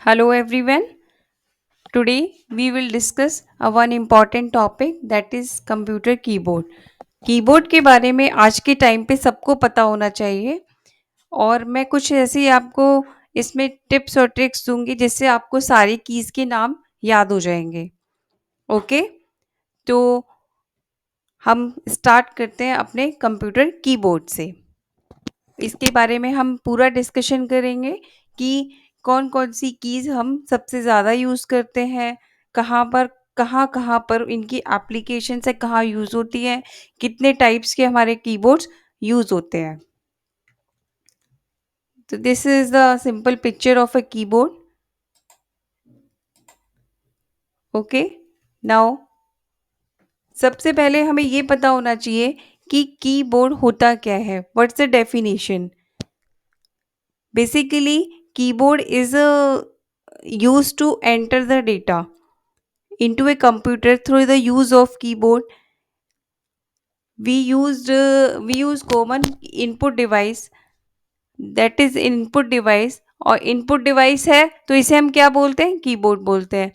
Hello everyone. Today we will discuss a one important topic that is computer keyboard. Keyboard के बारे में आज के टाइम पे सबको पता होना चाहिए और मैं कुछ ऐसी आपको इसमें टिप्स और ट्रिक्स दूंगी जिससे आपको सारी कीज़ के नाम याद हो जाएंगे। ओके, तो हम स्टार्ट करते हैं अपने कंप्यूटर कीबोर्ड से। इसके बारे में हम पूरा डिस्कशन करेंगे कि कौन-कौन सी कीज़ हम सबसे ज़्यादा यूज़ करते हैं, कहाँ-कहाँ पर इनकी एप्लीकेशन से कहाँ यूज़ होती हैं, कितने टाइप्स के हमारे कीबोर्ड्स यूज़ होते हैं। तो this is the simple picture of a keyboard. Okay, now सबसे पहले हमें ये पता होना चाहिए कि कीबोर्ड होता क्या है, what's the definition? Basically, keyboard is used to enter the data into a computer through the use of keyboard. We use common input device, that is input device, और इनपुट डिवाइस है तो इसे हम क्या बोलते हैं? कीबोर्ड बोलते हैं।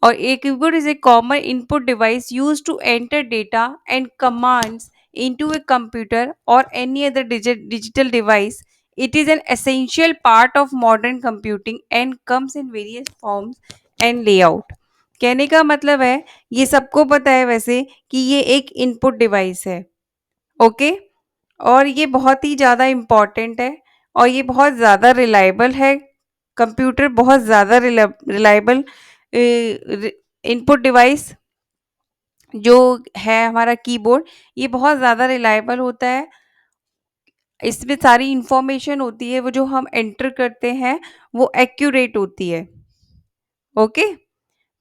और a keyboard is a common input device use to enter data and commands into a computer or any other digital device. It is an essential part of modern computing and comes in various forms and layout. कहने का मतलब है, ये सबको पता है वैसे कि ये एक इनपुट डिवाइस है। ओके, और ये बहुत ही ज़्यादा इम्पॉर्टेंट है और ये बहुत ज़्यादा रिलायबल है। कंप्यूटर बहुत ज़्यादा रिलायबल इनपुट डिवाइस जो है हमारा कीबोर्ड, ये बहुत ज़्यादा रिलायबल होता है। इसमें सारी इंफॉर्मेशन होती है, वो जो हम एंटर करते हैं वो एक्यूरेट होती है। ओके,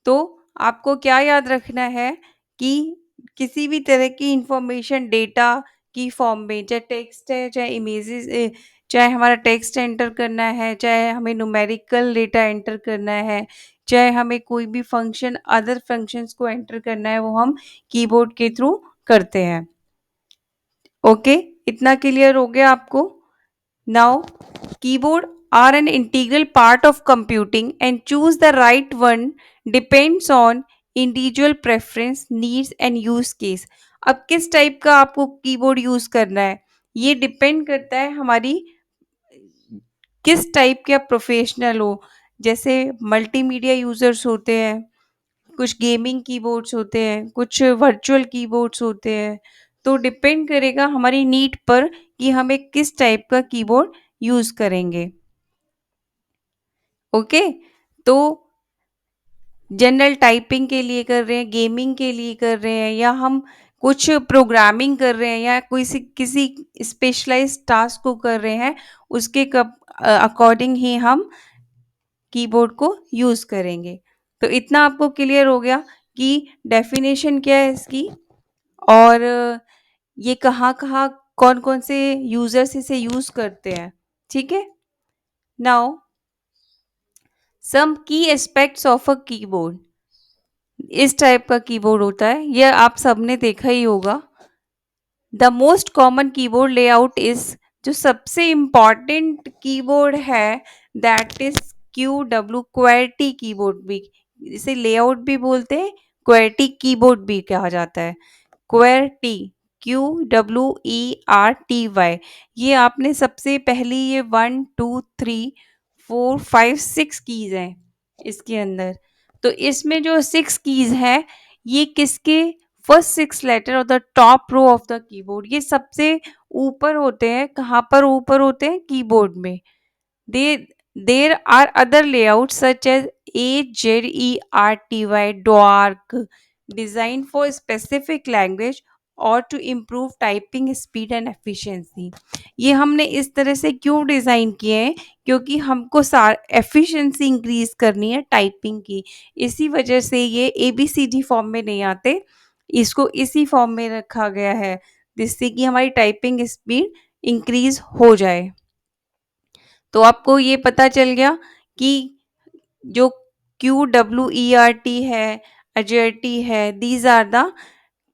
तो आपको क्या याद रखना है कि किसी भी तरह की इंफॉर्मेशन डेटा की फॉर्म में, चाहे टेक्स्ट है, चाहे इमेजेस, चाहे हमारा टेक्स्ट एंटर करना है, चाहे हमें न्यूमेरिकल डेटा एंटर करना है, चाहे हमें कोई भी फंक्शन अदर फंक्शंस को एंटर करना है, वो हम कीबोर्ड के थ्रू करते हैं। ओके, इतना क्लियर हो गया आपको? Now keyboard are an integral part of computing and choose the right one depends on individual preference, needs and use case. अब किस टाइप का आपको कीबोर्ड यूज करना है ये डिपेंड करता है हमारी किस टाइप के आप प्रोफेशनल हो। जैसे मल्टीमीडिया यूजर्स होते हैं, कुछ गेमिंग कीबोर्ड्स होते हैं, कुछ वर्चुअल कीबोर्ड्स होते हैं। तो डिपेंड करेगा हमारी नीड पर कि हमें किस टाइप का कीबोर्ड यूज करेंगे। ओके, तो जनरल टाइपिंग के लिए कर रहे हैं, गेमिंग के लिए कर रहे हैं, या हम कुछ प्रोग्रामिंग कर रहे हैं, या कोई किसी स्पेशलाइज्ड टास्क को कर रहे हैं, उसके अकॉर्डिंग ही हम कीबोर्ड को यूज़ करेंगे। तो इतना आपको क्लियर हो गया कि डेफिनेशन क्या है इसकी, और ये कहाँ-कहाँ कौन-कौन से यूज़र्स इसे यूज़ करते हैं। ठीक है? नाउ सम की एस्पेक्ट्स ऑफ अ कीबोर्ड। इस टाइप का कीबोर्ड होता है, यह आप सबने देखा ही होगा। The most common keyboard layout is, जो सबसे इम्पॉर्टेंट कीबोर्ड है, दैट इज क्यू क्वेर्टी कीबोर्ड भी, इसे लेआउट भी बोलते हैं, क्वेर्टी कीबोर्ड भी कहा जाता है। क्वेर्टी, QWERTY। ये आपने सबसे पहली ये 1 2 3 4 5 6 कीज हैं इसके अंदर। तो इसमें जो 6 कीज हैं, ये किसके first 6 letter of the top row of the keyboard, ये सबसे ऊपर होते हैं। कहाँ पर ऊपर होते हैं? कीबोर्ड में। They, there are other layouts such as AZERTY, DOARC, designed for specific language और to improve typing speed and efficiency. ये हमने इस तरह से क्यों डिज़ाइन किए हैं? क्योंकि हमको एफिशिएंसी इंक्रीज करनी है टाइपिंग की। इसी वजह से ये ABCD फॉर्म में नहीं आते, इसको इसी फॉर्म में रखा गया है, जिससे कि हमारी टाइपिंग स्पीड इंक्रीज हो जाए। तो आपको ये पता चल गया कि जो QWERT है, अजर्टी है, दीज आर द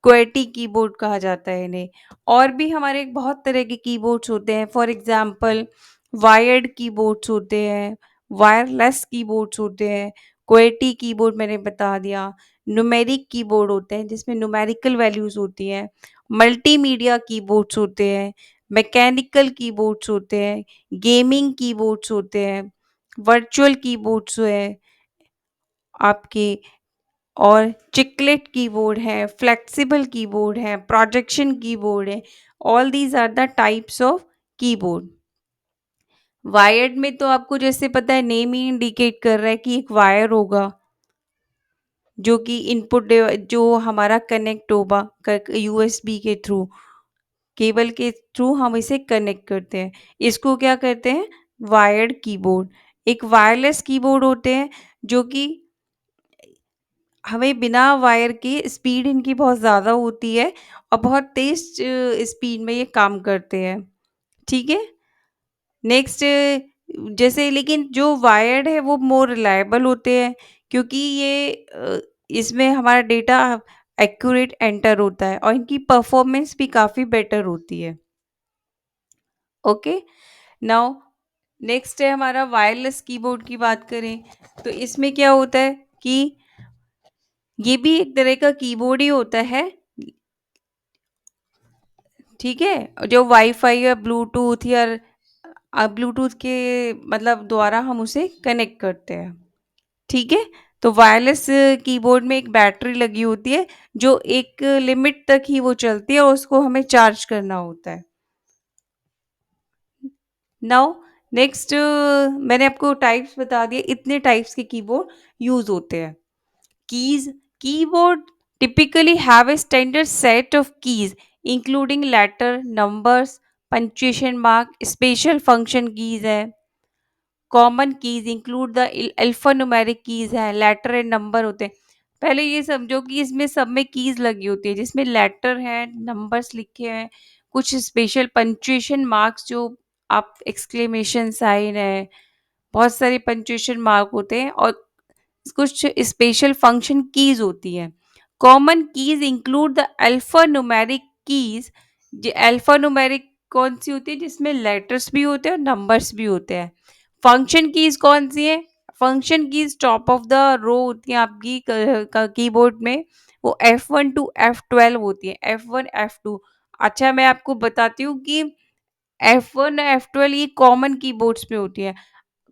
क्वेर्टी कीबोर्ड कहा जाता है इन्हें। और भी हमारे बहुत तरह के कीबोर्ड्स होते हैं, फॉर एग्जांपल वायर्ड कीबोर्ड्स होते हैं, वायरलेस कीबोर्ड्स होते हैं, क्वेटी कीबोर्ड मैंने बता दिया, न्यूमेरिक कीबोर्ड होते हैं जिसमें न्यूमेरिकल वैल्यूज़ होती हैं, मल्टीमीडिया कीबोर्ड्स होते हैं, मैकेनिकल कीबोर्ड्स होते हैं, गेमिंग कीबोर्ड्स होते हैं, वर्चुअल कीबोर्ड्स हैं आपके, और चिकलेट कीबोर्ड है, फ्लेक्सिबल कीबोर्ड है, प्रोजेक्शन कीबोर्ड है। All these are the types of keyboard. Wired में तो आपको जैसे पता है, नेम ही इंडिकेट कर रहा है कि एक वायर होगा जो कि जो हमारा कनेक्ट होगा यूएसबी के थ्रू, केबल के थ्रू हम इसे कनेक्ट करते हैं। इसको क्या कहते हैं? Wired keyboard. एक वायरलेस कीबोर्ड होते हैं जो कि हमें बिना वायर के, स्पीड इनकी बहुत ज़्यादा होती है और बहुत तेज़ स्पीड में ये काम करते हैं। ठीक है? नेक्स्ट, जैसे लेकिन जो वायर्ड है वो मोर रिलायबल होते हैं क्योंकि इसमें हमारा डेटा एक्यूरेट एंटर होता है और इनकी परफॉर्मेंस भी काफ़ी बेटर होती है। ओके, नाउ नेक्स्ट है हमारा वायरलेस कीबोर्ड की बात करें तो इसमें क्या होता है कि ये भी एक तरह का कीबोर्ड ही होता है। ठीक है, जो वाईफाई या ब्लूटूथ या ब्लूटूथ के मतलब द्वारा हम उसे कनेक्ट करते हैं। ठीक है, तो वायरलेस कीबोर्ड में एक बैटरी लगी होती है जो एक लिमिट तक ही वो चलती है और उसको हमें चार्ज करना होता है। नाउ नेक्स्ट, मैंने आपको टाइप्स बता दिए, इतने टाइप्स के कीबोर्ड यूज होते हैं। Keys, keyboard typically have a standard set of keys including letter, numbers, punctuation mark, special function keys है, common keys include the alphanumeric keys है, लेटर एंड नंबर होते हैं। पहले ये समझो कि इसमें सब में कीज लगी होती है जिसमें लेटर है, नंबर्स लिखे हैं, कुछ स्पेशल पंक्चुएशन मार्क्स, जो आप एक्सक्लेमेशन साइन है, बहुत सारे पंक्चुएशन मार्क होते हैं और कुछ स्पेशल फंक्शन कीज होती हैं। Common keys include the alpha numeric keys. Alpha numeric कौन सी होती है? जिसमें लेटर्स भी होते हैं और नंबर्स भी होते हैं। फंक्शन कीज कौन सी है? Function keys top of the row होती हैं आपकी कीबोर्ड में, वो F1 टू F12 होती है, F1 F2। अच्छा, मैं आपको बताती हूँ कि F1 F12 ये कॉमन कीबोर्ड्स में होती है।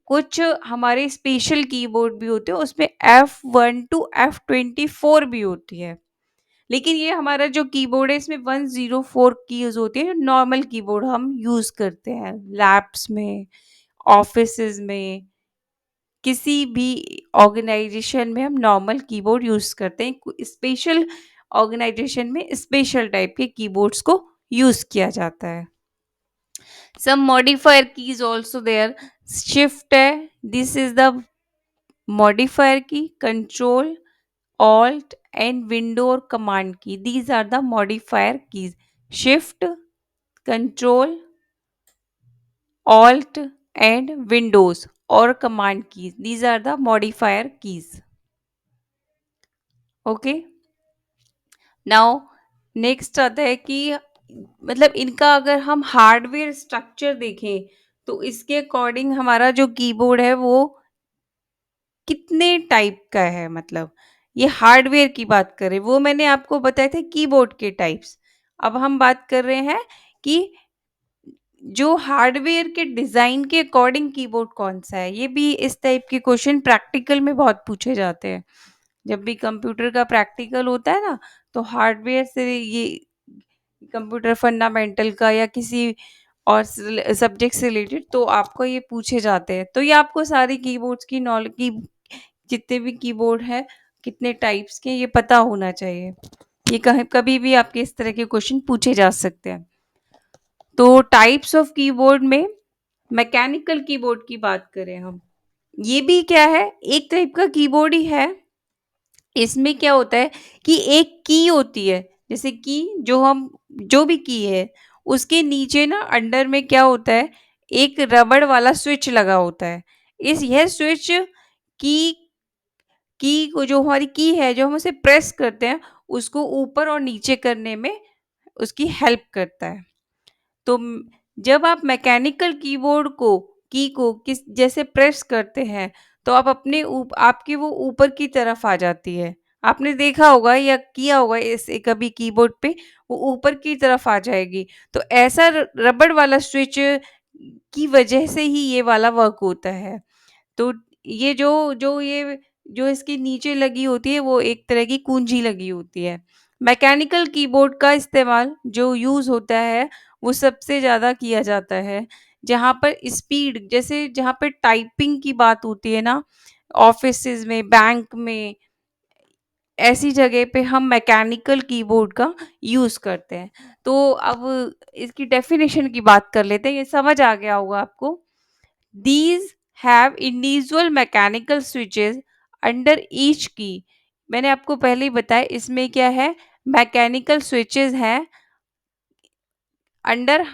कुछ हमारे स्पेशल कीबोर्ड भी होते हैं उसमें F1 टू F24 भी होती है। लेकिन ये हमारा जो कीबोर्ड है इसमें 104 कीज होती है, नॉर्मल कीबोर्ड हम यूज करते हैं लैब्स में, ऑफिसेज में, किसी भी ऑर्गेनाइजेशन में हम नॉर्मल कीबोर्ड यूज करते हैं। स्पेशल ऑर्गेनाइजेशन में स्पेशल टाइप के कीबोर्ड्स को यूज किया जाता है। Some modifier keys also there. Shift है, this is the modifier key, control, alt and window और command key, these are the modifier keys. Shift, control, alt and windows और command keys, these are the modifier keys. Okay, now next आता है कि मतलब इनका अगर हम hardware structure देखें तो इसके अकॉर्डिंग हमारा जो कीबोर्ड है वो कितने टाइप का है, मतलब ये हार्डवेयर की बात करें, वो मैंने आपको बताए थे कीबोर्ड के टाइप्स। अब हम बात कर रहे हैं कि जो हार्डवेयर के डिजाइन के अकॉर्डिंग कीबोर्ड कौन सा है। ये भी इस टाइप के क्वेश्चन प्रैक्टिकल में बहुत पूछे जाते हैं। जब भी कंप्यूटर का प्रैक्टिकल होता है ना, तो हार्डवेयर से ये कंप्यूटर फंडामेंटल का या किसी और सब्जेक्ट से रिलेटेड तो आपको ये पूछे जाते हैं। तो ये आपको सारी कीबोर्ड्स की नॉलेज की, जितने भी कीबोर्ड है कितने टाइप्स के, ये पता होना चाहिए। ये कहीं कभी भी आपके इस तरह के क्वेश्चन पूछे जा सकते हैं। तो टाइप्स ऑफ कीबोर्ड में मैकेनिकल कीबोर्ड की बात करें हम, ये भी क्या है, एक टाइप का कीबोर्ड ही है। इसमें क्या होता है कि एक की होती है, जैसे कि जो हम जो भी की है उसके नीचे ना अंडर में क्या होता है, एक रबड़ वाला स्विच लगा होता है। इस यह स्विच की की को, जो हमारी की है, जो हम उसे प्रेस करते हैं उसको ऊपर और नीचे करने में उसकी हेल्प करता है। तो जब आप मैकेनिकल कीबोर्ड को की को किस जैसे प्रेस करते हैं तो आप अपने आपकी वो ऊपर की तरफ आ जाती है। आपने देखा होगा या किया होगा इसे कभी कीबोर्ड पे, वो ऊपर की तरफ आ जाएगी। तो ऐसा रबड़ वाला स्विच की वजह से ही ये वाला वर्क होता है। तो ये जो जो ये जो इसके नीचे लगी होती है वो एक तरह की कुंजी लगी होती है। मैकेनिकल कीबोर्ड का इस्तेमाल जो यूज़ होता है वो सबसे ज़्यादा किया जाता है जहाँ पर स्पीड, जैसे जहाँ पे टाइपिंग की बात होती है ना, ऑफिसेज में, बैंक में, ऐसी जगह पे हम मैकेनिकल कीबोर्ड का यूज़ करते हैं। तो अब इसकी डेफिनेशन की बात कर लेते हैं, ये समझ आ गया होगा आपको। These have individual mechanical switches under each key। मैंने आपको पहले ही बताया इसमें क्या है, मैकेनिकल स्विचेस हैं अंडर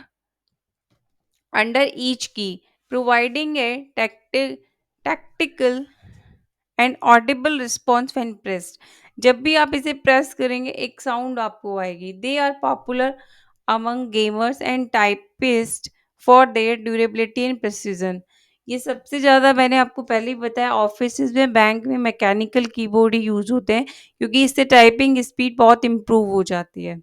अंडर ईच की, providing A tactical and Audible response when pressed. जब भी आप इसे प्रेस करेंगे एक साउंड आपको आएगी। They are popular among gamers and typist for their durability and precision. ये सबसे ज़्यादा मैंने आपको पहले ही बताया ऑफिस में, बैंक में मैकेनिकल कीबोर्ड ही यूज़ होते हैं क्योंकि इससे टाइपिंग स्पीड बहुत इम्प्रूव हो जाती है।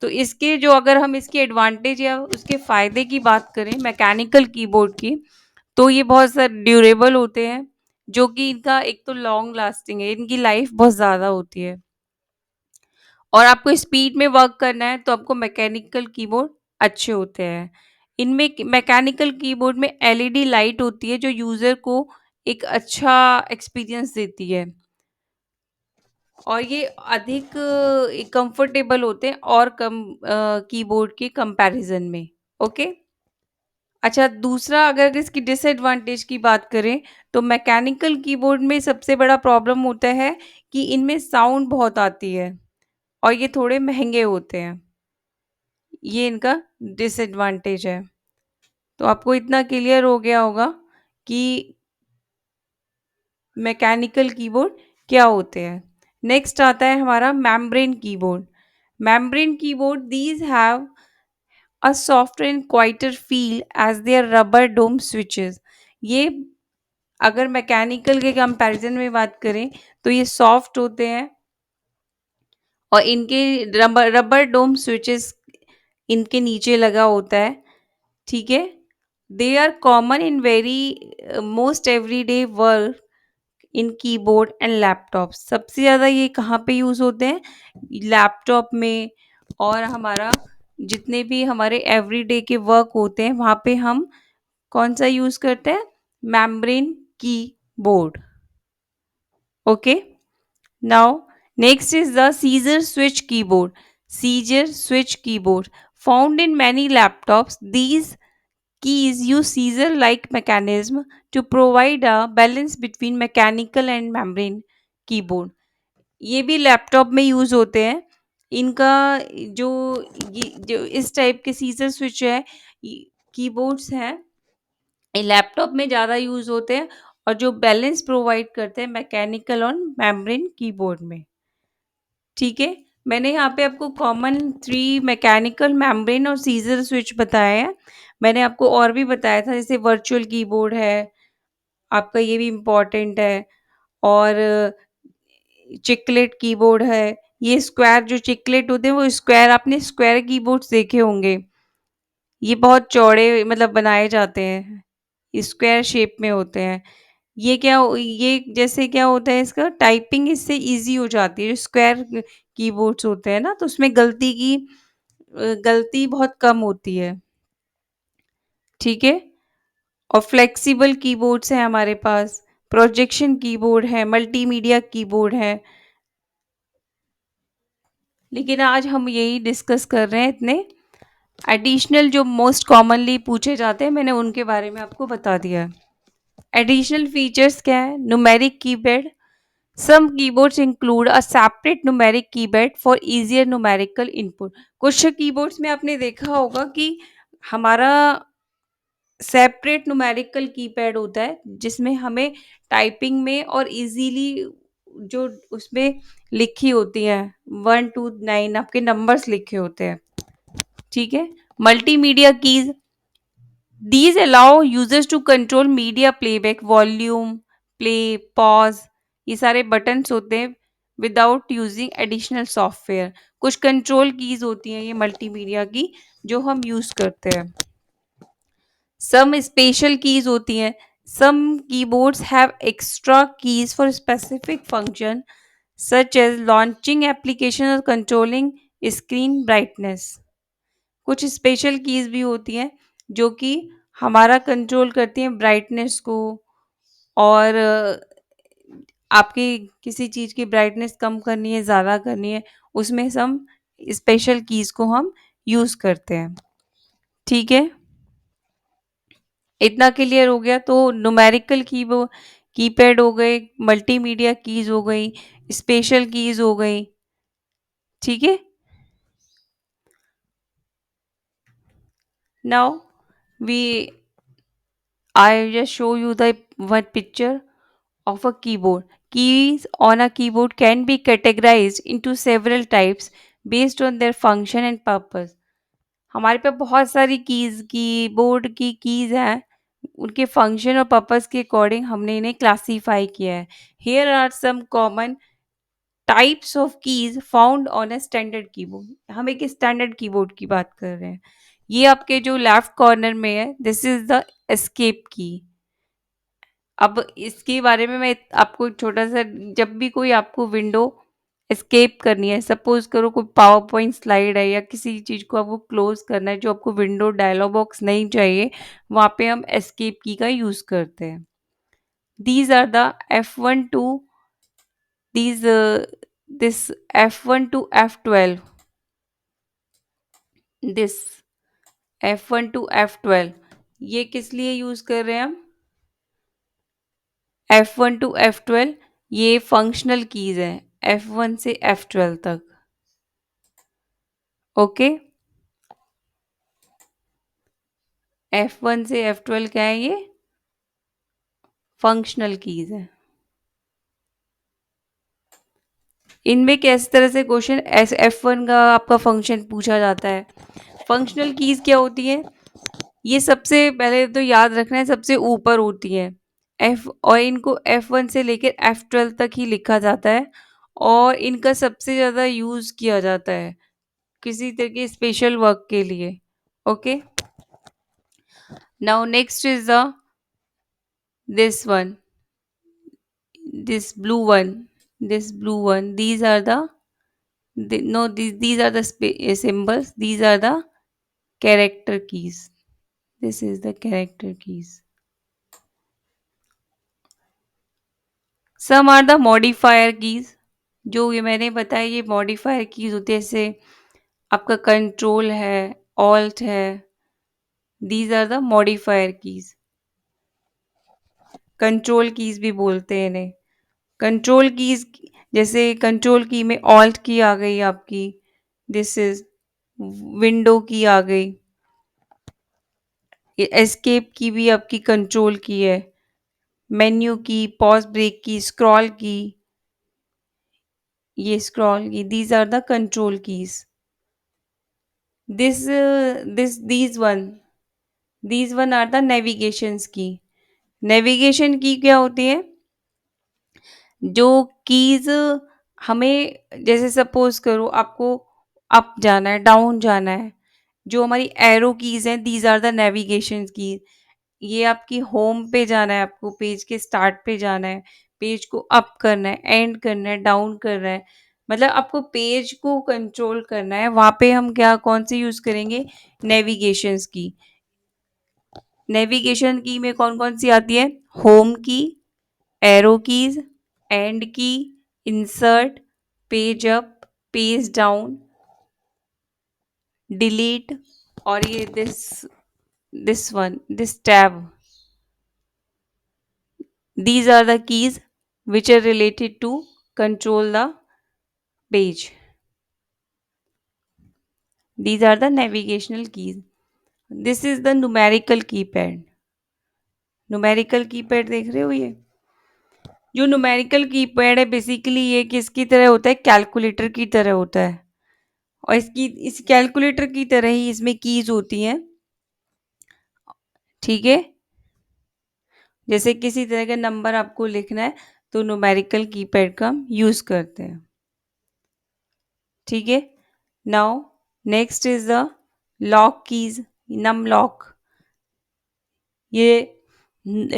तो इसके जो अगर हम इसके एडवांटेज या उसके फ़ायदे की बात करें मैकेनिकल कीबोर्ड की, तो ये बहुत सारे ड्यूरेबल होते हैं, जो कि इनका एक तो लॉन्ग लास्टिंग है, इनकी लाइफ बहुत ज़्यादा होती है। और आपको स्पीड में वर्क करना है तो आपको मैकेनिकल कीबोर्ड अच्छे होते हैं। इनमें मैकेनिकल कीबोर्ड में एलईडी लाइट होती है जो यूज़र को एक अच्छा एक्सपीरियंस देती है और ये अधिक कंफर्टेबल होते हैं और कम कीबोर्ड के कंपैरिजन में। ओके। अच्छा, दूसरा अगर इसकी डिसएडवांटेज की बात करें तो मैकेनिकल कीबोर्ड में सबसे बड़ा प्रॉब्लम होता है कि इनमें साउंड बहुत आती है और ये थोड़े महंगे होते हैं। ये इनका डिसएडवांटेज है। तो आपको इतना क्लियर हो गया होगा कि मैकेनिकल कीबोर्ड क्या होते हैं। नेक्स्ट आता है हमारा membrane keyboard. Membrane keyboard these have a softer and quieter feel as their rubber dome switches। ये अगर मैकेनिकल के कंपैरिजन में बात करें तो ये सॉफ्ट होते हैं और इनके रबर रबर डोम स्विचेस इनके नीचे लगा होता है। ठीक है। They are common in very most everyday work in keyboard and laptop. सबसे ज़्यादा ये कहाँ पे यूज़ होते हैं, लैपटॉप में, और हमारा जितने भी हमारे एवरीडे के वर्क होते हैं वहाँ पे हम कौन सा यूज़ करते हैं, membrane keyboard. Okay. Now, next is the Caesar switch keyboard. Caesar switch keyboard. Found in many laptops, these keys use Caesar-like mechanism to provide a balance between mechanical and membrane keyboard. ये भी laptop में use होते हैं। इनका जो ये जो इस टाइप के सीजर स्विच है, कीबोर्ड्स हैं, ये लैपटॉप में ज़्यादा यूज़ होते हैं और जो बैलेंस प्रोवाइड करते हैं मैकेनिकल और मेम्ब्रेन कीबोर्ड में। ठीक है। मैंने यहाँ पे आपको कॉमन 3 मैकेनिकल, मेम्ब्रेन और सीजर स्विच बताया है। मैंने आपको और भी बताया था जैसे वर्चुअल कीबोर्ड है, आपका ये भी इम्पोर्टेंट है, और चिकलेट कीबोर्ड है। ये स्क्वायर जो चिकलेट होते हैं वो स्क्वायर, आपने स्क्वायर कीबोर्ड्स देखे होंगे। ये बहुत चौड़े मतलब बनाए जाते हैं, स्क्वायर शेप में होते हैं। ये जैसे क्या होता है, इसका टाइपिंग इससे इजी हो जाती है। जो स्क्वायर कीबोर्ड्स होते हैं ना तो उसमें गलती बहुत कम होती है। ठीक है। और फ्लेक्सिबल कीबोर्ड्स हैं हमारे पास, प्रोजेक्शन कीबोर्ड है, मल्टीमीडिया कीबोर्ड है। लेकिन आज हम यही डिस्कस कर रहे हैं इतने। एडिशनल जो मोस्ट कॉमनली पूछे जाते हैं मैंने उनके बारे में आपको बता दिया है। एडिशनल फीचर्स क्या है, numeric keypad. Some keyboards include a separate numeric keypad for easier numerical input। कुछ कीबोर्ड्स में आपने देखा होगा कि हमारा सेपरेट न्यूमेरिकल कीपैड होता है जिसमें हमें टाइपिंग में और इजीली जो उसमें लिखी होती है 1 to 9 आपके नंबर्स लिखे होते हैं। ठीक है। Multimedia keys, These allow users to control media playback, volume, play, pause, ये सारे बटन्स होते हैं विदाउट यूजिंग एडिशनल सॉफ्टवेयर. कुछ कंट्रोल कीज होती हैं ये मल्टीमीडिया की जो हम यूज करते हैं. सम स्पेशल कीज होती हैं. Some keyboards have extra keys for specific function such as launching application और कंट्रोलिंग स्क्रीन ब्राइटनेस. कुछ स्पेशल कीज भी होती हैं जो कि हमारा कंट्रोल करती हैं ब्राइटनेस को, और आपकी किसी चीज़ की ब्राइटनेस कम करनी है, ज़्यादा करनी है, उसमें सम स्पेशल कीज को हम यूज़ करते हैं. ठीक है, इतना क्लियर हो गया. तो न्यूमेरिकल कीपैड हो गए, मल्टीमीडिया कीज हो गई, स्पेशल कीज हो गई. ठीक है. Now we I just show you the one picture of a keyboard. Keys on a keyboard can be categorized into several types based on their function and purpose. हमारे पे बहुत सारी कीबोर्ड की keys हैं. उनके फंक्शन और purpose के according हमने इन्हें क्लासीफाई किया है. Here are some common types of keys found on a standard keyboard. हम एक स्टैंडर्ड कीबोर्ड की बात कर रहे हैं. ये आपके जो लेफ्ट कॉर्नर में है, दिस इज द एस्केप की. अब इसके बारे में मैं आपको एक छोटा-सा, जब भी कोई आपको विंडो एस्केप करनी है, सपोज़ करो कोई पावर पॉइंट स्लाइड है या किसी चीज़ को आपको क्लोज़ करना है जो आपको विंडो डायलॉग बॉक्स नहीं चाहिए, वहाँ पे हम एस्केप की का यूज़ करते हैं. These are the F1 to these this F1 to F12, this F1 to F12, ये किस लिए यूज़ कर रहे हैं हम? F1 टू F12 ये फंक्शनल कीज़ हैं, F1 से F12 तक. ओके. F1 से F12 क्या है? ये फंक्शनल कीज़ है. इनमें किस तरह से क्वेश्चन F1 का आपका फंक्शन पूछा जाता है. फंक्शनल कीज़ क्या होती है? ये सबसे पहले तो याद रखना है, सबसे ऊपर होती है F, और इनको F1 से लेकर F12 तक ही लिखा जाता है और इनका सबसे ज़्यादा यूज़ किया जाता है किसी तरह के स्पेशल वर्क के लिए. Okay. Now next is the this one, this blue one, this blue one, these are no, these are the symbols, these are the character keys. This is the character keys. Some are the modifier keys. जो ये मैंने बताया ये modifier keys होती है, जैसे आपका control है, ऑल्ट है, these are the modifier keys. Control keys भी बोलते हैं इन्हें. कंट्रोल कीज, जैसे कंट्रोल की में ऑल्ट की आ गई आपकी, दिस इज विंडो की आ गई, एस्केप की भी आपकी कंट्रोल की है, मेन्यू की, पॉज ब्रेक की, स्क्रॉल की, ये scroll key, these are the control keys. This this these one are the navigations key. Navigation key क्या होती है? जो कीज हमें, जैसे सपोज करो आपको अप जाना है, डाउन जाना है, जो हमारी एरो कीज हैं, दीज आर द नेविगेशन की. ये आपकी होम पे जाना है, आपको पेज के स्टार्ट पे जाना है, पेज को अप करना है, एंड करना है, डाउन करना है, मतलब आपको पेज को कंट्रोल करना है, वहाँ पे हम क्या कौन से यूज़ करेंगे? Navigations key. नेविगेशन की में कौन कौन सी आती है? होम की, एरो कीज, एंड की, insert, page up, page down, delete, और ये this tab. These are the keys which are related to control the page. These are the navigational keys. This is the numerical keypad. Numerical keypad देख रहे हो ये? जो numerical keypad है basically ये किसकी तरह होता है? कैलकुलेटर की तरह होता है. और इस कैलकुलेटर की तरह ही इसमें कीज होती हैं. ठीक है? जैसे किसी तरह का नंबर आपको लिखना है तो न्यूमेरिकल कीपैड का हम यूज़ करते हैं। ठीक है? Now next is the lock keys, num lock, ये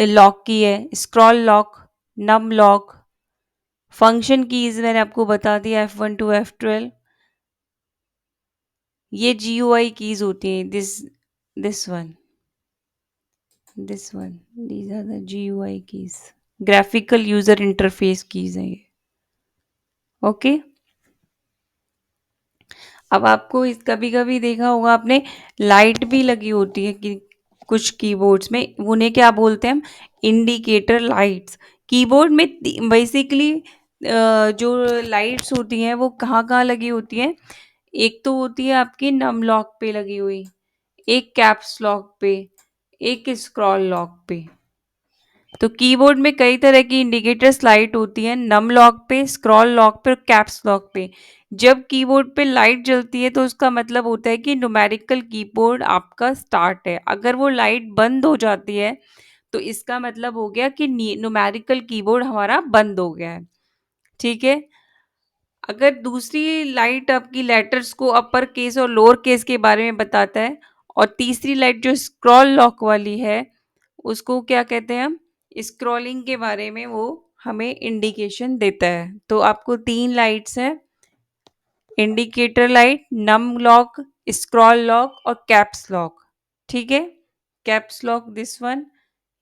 लॉक की है, scroll lock, num lock, function keys मैंने आपको बता दिया F1 टू F12, ये GUI कीज़ होती हैं, this one, these are the GUI keys, graphical user interface keys हैं ये। ओके? अब आपको इस कभी-कभी देखा होगा आपने, लाइट भी लगी होती है कि कुछ कीबोर्ड्स में, उन्हें क्या बोलते हैं हम? Indicator lights. कीबोर्ड में बेसिकली जो लाइट्स होती हैं वो कहाँ-कहाँ लगी होती हैं? एक तो होती है आपकी नम लॉक पे लगी हुई, एक कैप्स लॉक पे, एक स्क्रॉल लॉक पे। तो कीबोर्ड में कई तरह की इंडिकेटर्स लाइट होती हैं, नम लॉक पे, स्क्रॉल लॉक पे और कैप्स लॉक पे। जब कीबोर्ड पे लाइट जलती है तो उसका मतलब होता है कि न्यूमेरिकल कीबोर्ड आपका स्टार्ट है। अगर वो लाइट बंद हो जाती है तो इसका मतलब हो गया कि न्यूमेरिकल कीबोर्ड हमारा बंद हो गया है। ठीक है? अगर दूसरी लाइट आपकी लेटर्स को अपर केस और लोअर केस के बारे में बताता है, और तीसरी लाइट जो स्क्रॉल लॉक वाली है उसको क्या कहते हैं हम? स्क्रॉलिंग के बारे में वो हमें इंडिकेशन देता है। तो आपको 3 लाइट्स हैं, indicator light, num lock, scroll lock और कैप्स लॉक। ठीक है? Caps lock this one,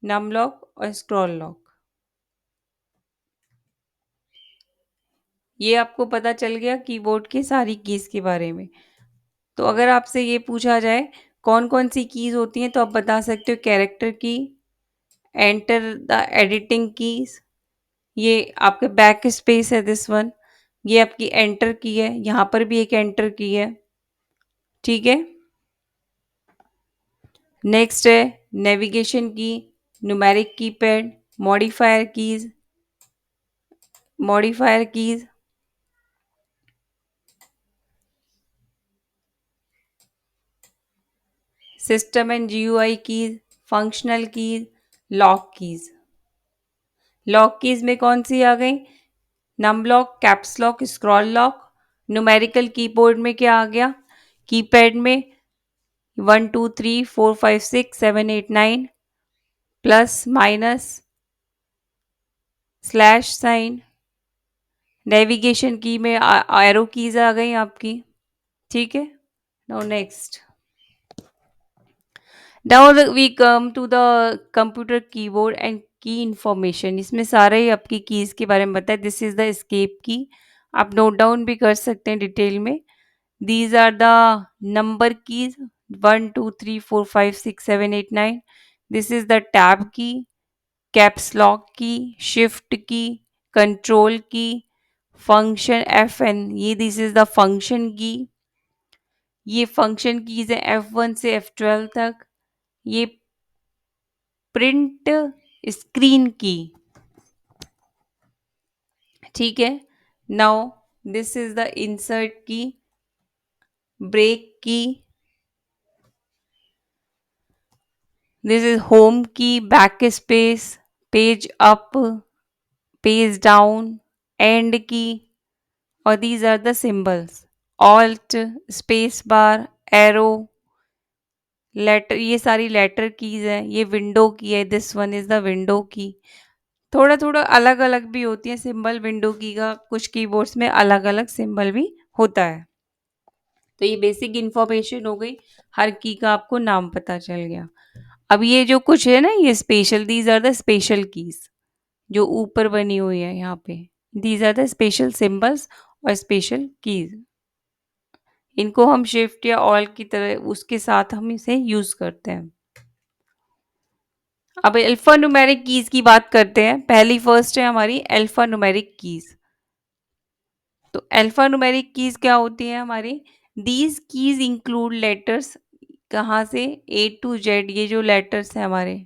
num lock और स्क्रॉल लॉक। ये आपको पता चल गया कीबोर्ड की सारी कीज़ के बारे में। तो अगर आपसे ये पूछा जाए कौन-कौन सी कीज़ होती हैं तो आप बता सकते हो कैरेक्टर की, एंटर द एडिटिंग कीज़, ये आपके बैक स्पेस है दिस वन, ये आपकी एंटर की है, यहाँ पर भी एक एंटर की है। ठीक है? नेक्स्ट है navigation key, numeric keypad, modifier keys, modifier keys, system and GUI keys, functional keys, lock keys. Lock keys में कौन सी आ गई? Num lock, caps lock, scroll lock. Numerical keyboard में क्या आ गया? कीपैड में 1 2 3 4 5 6 7 8 9, plus minus, slash sign. Navigation key में एरो कीज आ गई आपकी। ठीक है? Now next, now we come to the computer keyboard and key information. इसमें सारे ही आपकी कीज के बारे में बताया। दिस इज द एस्केप की, आप नोट डाउन भी कर सकते हैं डिटेल में। These are the number keys 1 2 3 4 5 6 7 8 9. This is the tab key, caps lock key, shift key, control key, function FN, ये this is the function key। ये function keys है F1 से F12 तक। ये print screen की। ठीक है? Now this is the insert key, break key, this is home key, backspace, page up, page down, end key, और these are the symbols, alt, space bar, arrow, letter, ये सारी letter keys है। ये window key है, this one is the window key. थोड़ा थोड़ा अलग अलग भी होती है सिंबल विंडो की का, कुछ कीबोर्ड्स में अलग अलग सिंबल भी होता है। तो ये बेसिक इंफॉर्मेशन हो गई, हर की का आपको नाम पता चल गया। अब ये जो कुछ है ना, ये special, these are the special keys जो ऊपर बनी हुई है यहाँ पे, these are the special symbols और स्पेशल कीज। इनको हम शिफ्ट या ऑल की तरह उसके साथ हम इसे यूज करते हैं। अब अल्फा न्यूमेरिक कीज की बात करते हैं। पहली फर्स्ट है हमारी अल्फा न्यूमेरिक कीज। तो अल्फा न्यूमेरिक कीज क्या होती है हमारी? दीज कीज इंक्लूड लेटर्स, कहाँ से? A to Z, ये जो लेटर्स हैं हमारे,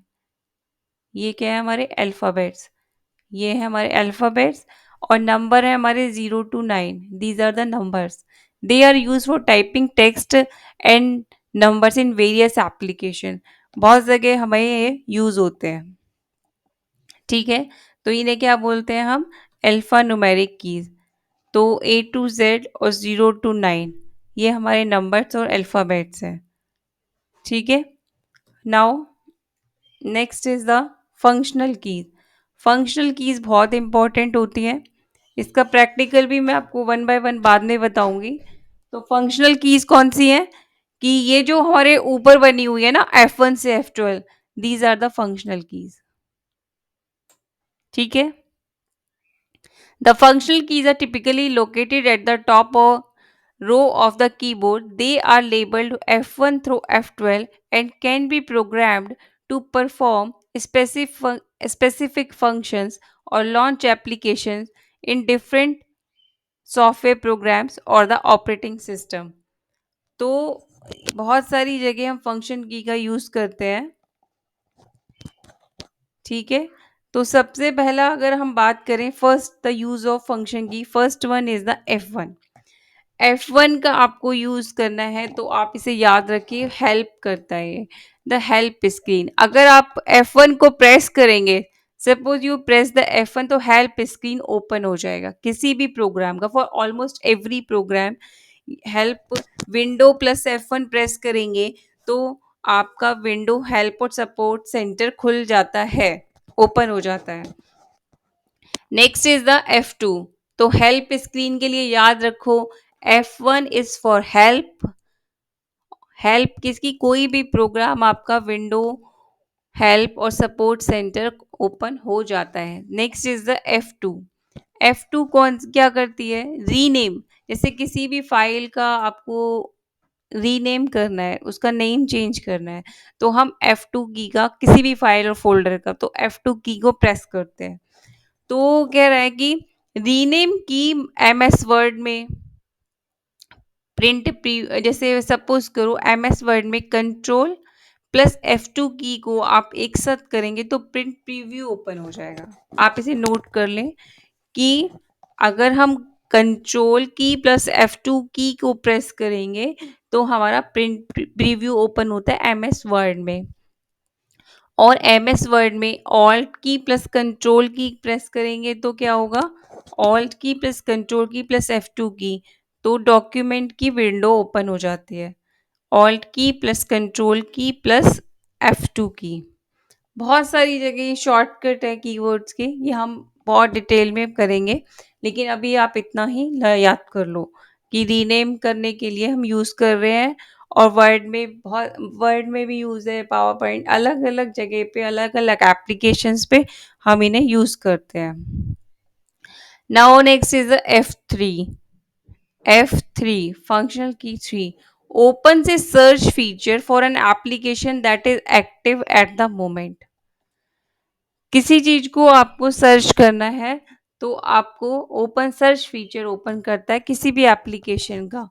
ये क्या है? हमारे अल्फ़ाबेट्स। ये है हमारे अल्फ़ाबेट्स, और नंबर है हमारे 0 to 9, these are the numbers. They are use for typing text and numbers in various application. बहुत जगह हमें ये यूज़ होते हैं, ठीक है? तो इन्हें क्या बोलते हैं हम? Alpha numeric keys. तो ए टू जेड और 0 टू 9 ये हमारे नंबर्स और अल्फ़ाबेट्स हैं, ठीक है? Now next is the functional keys. Functional keys बहुत इंपॉर्टेंट होती हैं। इसका प्रैक्टिकल भी मैं आपको वन बाय वन बाद में बताऊँगी। तो फंक्शनल कीज़ कौन-सी हैं? कि ये जो हमारे ऊपर बनी हुई है ना F1 से F12, these are the functional keys, ठीक है? The functional keys are typically located at the top or row of the keyboard. They are labeled F1 through F12 and can be programmed to perform specific functions or launch applications in different software programmes और the operating system. तो बहुत सारी जगह हम function की का use करते हैं, ठीक है? तो सबसे पहला अगर हम बात करें first the use of function की, first one is the F1। F1 का आपको यूज़ करना है तो आप इसे याद रखिए, हेल्प करता है ये, द हेल्प स्क्रीन। अगर आप F1 को प्रेस करेंगे, suppose you press the F1 तो हेल्प स्क्रीन ओपन हो जाएगा किसी भी प्रोग्राम का, for almost every programme help. Window plus F1 press करेंगे तो आपका विंडो हेल्प और सपोर्ट सेंटर खुल जाता है, ओपन हो जाता है। Next is the F2। तो हेल्प स्क्रीन के लिए याद रखो, F1 is for help. Help किसकी? कोई भी प्रोग्राम आपका विंडो हेल्प और सपोर्ट सेंटर ओपन हो जाता है। Next is the F2। F2 कौन क्या करती है? रीनेम। जैसे किसी भी फाइल का आपको रीनेम करना है, उसका नेम चेंज करना है, तो हम F2 की का, किसी भी फाइल और फोल्डर का, तो F2 की को प्रेस करते हैं। तो कह रहा है कि रीनेम की MS वर्ड में, प्रिंट प्री जैसे सपोज करो MS वर्ड में कंट्रोल प्लस F2 की को आप एक साथ करेंगे तो प्रिंट प्रीव्यू ओपन हो जाएगा। आप इसे नोट कर लें कि अगर हम कंट्रोल की प्लस F2 की को प्रेस करेंगे तो हमारा प्रिंट प्रीव्यू ओपन होता है MS वर्ड में। और MS वर्ड में ऑल्ट की प्लस कंट्रोल की प्रेस करेंगे तो क्या होगा? ऑल्ट की प्लस कंट्रोल की प्लस F2 की, तो डॉक्यूमेंट की विंडो ओपन हो जाती है। ऑल्ट की प्लस कंट्रोल की प्लस F2 की। बहुत सारी जगह ये शॉर्टकट है कीवर्ड्स के, ये हम बहुत डिटेल में करेंगे, लेकिन अभी आप इतना ही याद कर लो कि रीनेम करने के लिए हम यूज़ कर रहे हैं। और वर्ड में भी यूज़ है, पावर पॉइंट, अलग अलग जगह पे, अलग अलग एप्लीकेशंस पे हम इन्हें यूज़ करते हैं। Now next is F3। F3 functional key 3 opens a search feature for an application that is active at the moment। किसी चीज को आपको सर्च करना है तो आपको ओपन सर्च फीचर ओपन करता है किसी भी एप्लीकेशन का,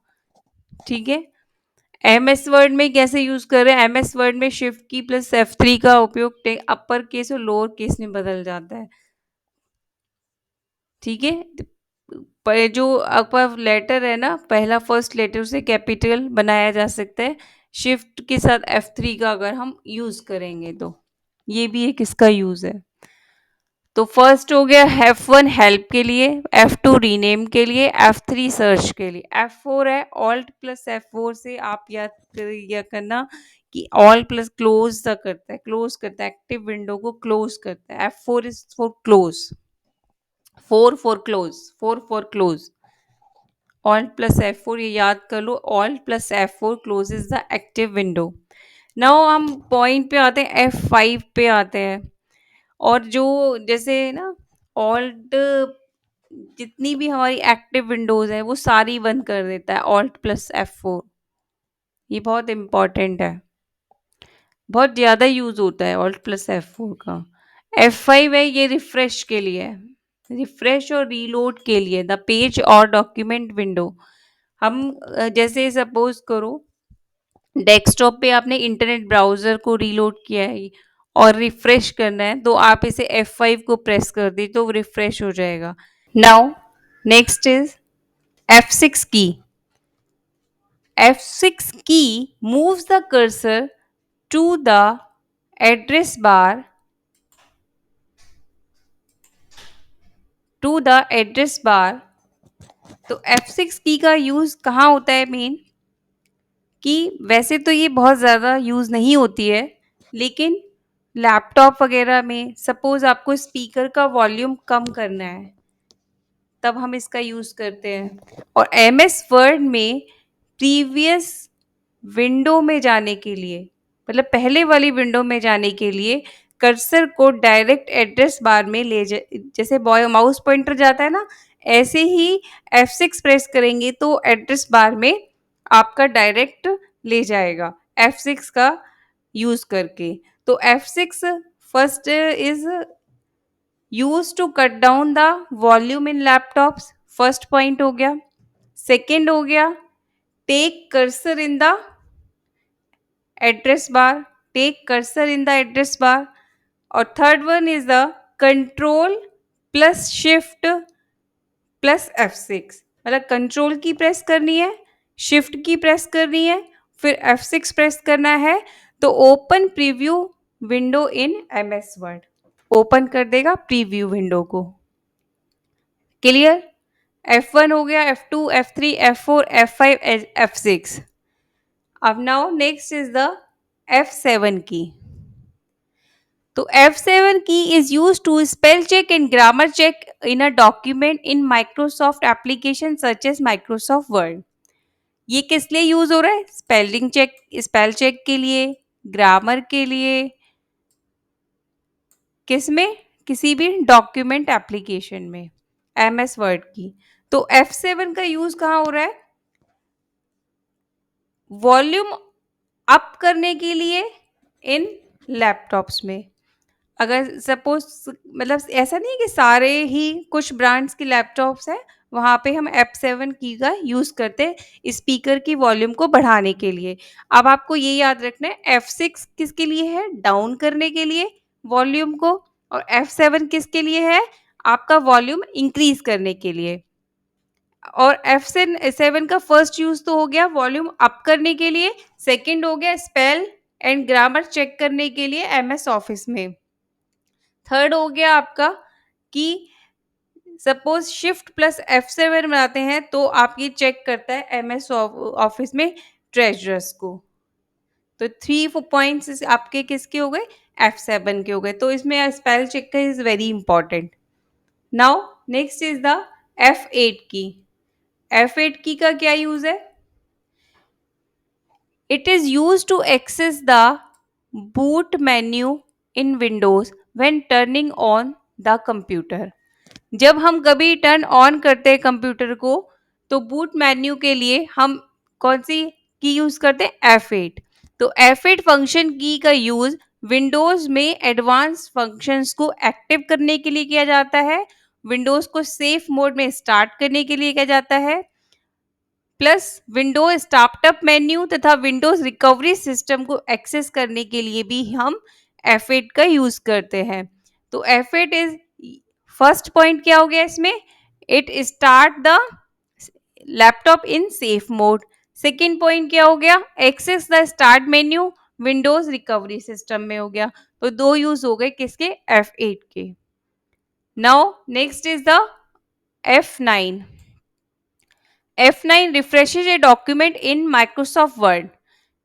ठीक है? MS वर्ड में कैसे यूज कर रहे हैं? MS वर्ड में शिफ्ट की प्लस F3 का उपयोग अपर केस और लोअर केस में बदल जाता है, ठीक है? पर जो आपका लेटर है ना, पहला फर्स्ट लेटर उसे कैपिटल बनाया जा सकता है शिफ्ट के साथ F3 का अगर हम यूज करेंगे तो। ये भी एक इसका यूज है। तो फर्स्ट हो गया F1 हेल्प के लिए, F2 रीनेम के लिए, F3 सर्च के लिए। F4 है ऑल्ट प्लस F4 से आप याद करना कि ऑल्ट प्लस क्लोज तक करता है, क्लोज करता है, एक्टिव विंडो को क्लोज करता है। F4 is for close, four for close, four for close. Alt plus F4 ये याद कर लो, alt plus F4 closes the active window. Now हम पॉइंट पे आते हैं, F5 पे आते हैं। और जो जैसे ना ऑल्ट जितनी भी हमारी एक्टिव विंडोज है वो सारी बंद कर देता है ऑल्ट प्लस F4। ये बहुत इंपॉर्टेंट है, बहुत ज़्यादा यूज होता है ऑल्ट प्लस F4 का। F5 है, ये रिफ्रेश के लिए है, रिफ्रेश और रीलोड के लिए द पेज और डॉक्यूमेंट विंडो। हम जैसे सपोज करो डेस्कटॉप पे आपने इंटरनेट ब्राउजर को रीलोड किया है और रिफ्रेश करना है तो आप इसे F5 को प्रेस कर दी तो रिफ्रेश हो जाएगा। नाउ नेक्स्ट इज F6 की। F6 key moves the cursor to the address bar to the address bar. तो F6 की का यूज कहाँ होता है मेन, कि वैसे तो ये बहुत ज़्यादा यूज़ नहीं होती है, लेकिन लैपटॉप वगैरह में सपोज आपको स्पीकर का वॉल्यूम कम करना है, तब हम इसका यूज़ करते हैं। और MS वर्ड में प्रीवियस विंडो में जाने के लिए, मतलब पहले वाली विंडो में जाने के लिए कर्सर को डायरेक्ट एड्रेस बार में जैसे बॉय माउस पॉइंटर जाता है ना, ऐसे ही F6 प्रेस करेंगे तो एड्रेस बार में आपका डायरेक्ट ले जाएगा F6 का यूज करके। तो F6 first is use to cut down the volume in laptops, first point हो गया। सेकेंड हो गया take cursor in the address bar, take cursor in the address bar. और third one is the control plus shift plus F6, मतलब control की press करनी है, shift की प्रेस करनी है, फिर F6 प्रेस करना है, तो open preview window in MS word, open कर देगा प्रीव्यू विंडो को। क्लियर? F1 हो गया, F2, F3, F4, F5, F6। अब now next is the F7 की। तो F7 key is use to spell check and grammar check in a document in Microsoft application such as Microsoft Word. ये किस लिए use हो रहा है? Spelling check, spell check के लिए, ग्रामर के लिए, किस में? किसी भी डॉक्यूमेंट एप्लीकेशन में, MS वर्ड की। तो F7 का यूज कहाँ हो रहा है? वॉल्यूम अप करने के लिए इन लैपटॉप्स में। अगर सपोज, मतलब ऐसा नहीं है कि सारे ही, कुछ ब्रांड्स की लैपटॉप्स हैं वहाँ पे हम F7 की का यूज़ करते हैं स्पीकर की वॉल्यूम को बढ़ाने के लिए। अब आपको ये याद रखना है F6 किसके लिए है? डाउन करने के लिए वॉल्यूम को, और F7 किसके लिए है? आपका वॉल्यूम इंक्रीज करने के लिए। और F7 का फर्स्ट यूज तो हो गया वॉल्यूम अप करने के लिए, सेकंड हो गया स्पेल एंड ग्रामर चेक करने के लिए MS ऑफिस में, थर्ड हो गया आपका कि सपोज शिफ्ट प्लस F7 बनाते हैं तो आप ये चेक करता है MS ऑफिस में ट्रेजरर्स को। तो थ्री पॉइंट्स आपके किसके हो गए? F7 के हो गए। तो इसमें स्पेल चेक का is very important. Now next is the F8 key. F8 key का क्या यूज है? It is use to access the boot menu in Windows when turning on the computer. जब हम कभी टर्न ऑन करते हैं computer को, तो बूट मेन्यू के लिए हम कौन सी की यूज करते हैं? F8। तो F8 फंक्शन की का यूज विंडोज में एडवांस फंक्शंस को एक्टिव करने के लिए किया जाता है, विंडोज को सेफ मोड में स्टार्ट करने के लिए किया जाता है, प्लस विंडोज स्टार्टअप मेन्यू तथा विंडोज रिकवरी सिस्टम को एक्सेस करने के लिए भी हम F8 का यूज करते हैं। तो F8 इज, फर्स्ट पॉइंट क्या हो गया इसमें? It start the laptop in safe mode. Second point क्या हो गया? Access the start menu Windows recovery system में हो गया। तो दो यूज हो गए किसके? F8 के। Now next is the F9। F9 refreshes a document in Microsoft Word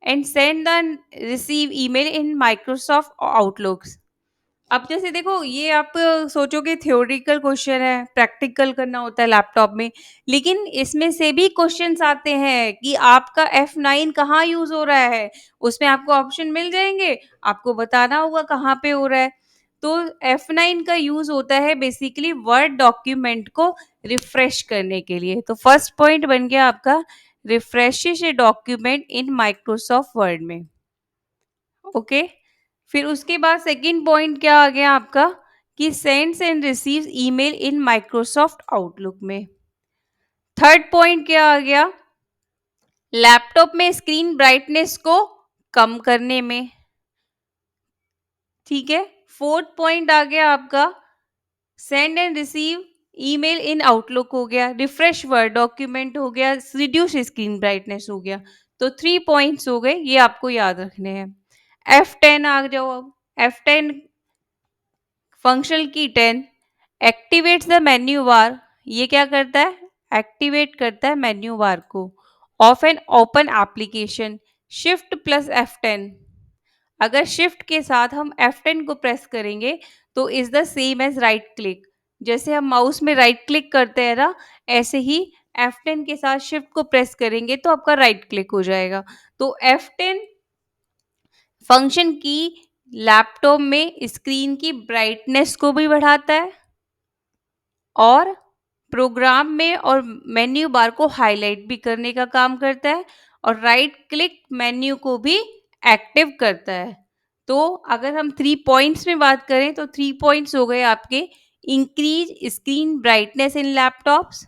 and send the receive email in Microsoft Outlook। अब जैसे देखो, ये आप सोचोगे थ्योरेटिकल क्वेश्चन है, प्रैक्टिकल करना होता है लैपटॉप में, लेकिन इसमें से भी क्वेश्चंस आते हैं कि आपका F9 कहाँ यूज हो रहा है। उसमें आपको ऑप्शन मिल जाएंगे, आपको बताना होगा कहाँ पे हो रहा है। तो F9 का यूज होता है बेसिकली वर्ड डॉक्यूमेंट को रिफ्रेश करने के लिए। तो फर्स्ट पॉइंट बन गया आपका, refreshes a document in Microsoft word में। ओके, फिर उसके बाद सेकंड पॉइंट क्या आ गया आपका, कि sends and receives email in Microsoft outlook में। थर्ड पॉइंट क्या आ गया? लैपटॉप में स्क्रीन ब्राइटनेस को कम करने में। ठीक है, फोर्थ पॉइंट आ गया आपका, send and receive email in outlook हो गया, रिफ्रेश वर्ड डॉक्यूमेंट हो गया, रिड्यूस स्क्रीन ब्राइटनेस हो गया। तो 3 पॉइंट्स हो गए, ये आपको याद रखने हैं। F10 आ जाओ अब। F10 फंक्शनल की 10 एक्टिवेट्स द मेन्यू बार। ये क्या करता है? एक्टिवेट करता है मेन्यू बार को of an open application. Shift plus F10, अगर शिफ्ट के साथ हम F10 को प्रेस करेंगे तो is the same as right click. जैसे हम माउस में राइट क्लिक करते हैं ना, ऐसे ही F10 के साथ शिफ्ट को प्रेस करेंगे तो आपका राइट क्लिक हो जाएगा। तो F10 फंक्शन की लैपटॉप में स्क्रीन की ब्राइटनेस को भी बढ़ाता है और प्रोग्राम में और मेन्यू बार को हाईलाइट भी करने का काम करता है और राइट क्लिक मेन्यू को भी एक्टिव करता है। तो अगर हम 3 पॉइंट्स में बात करें तो 3 पॉइंट्स हो गए आपके: increase screen brightness in laptops,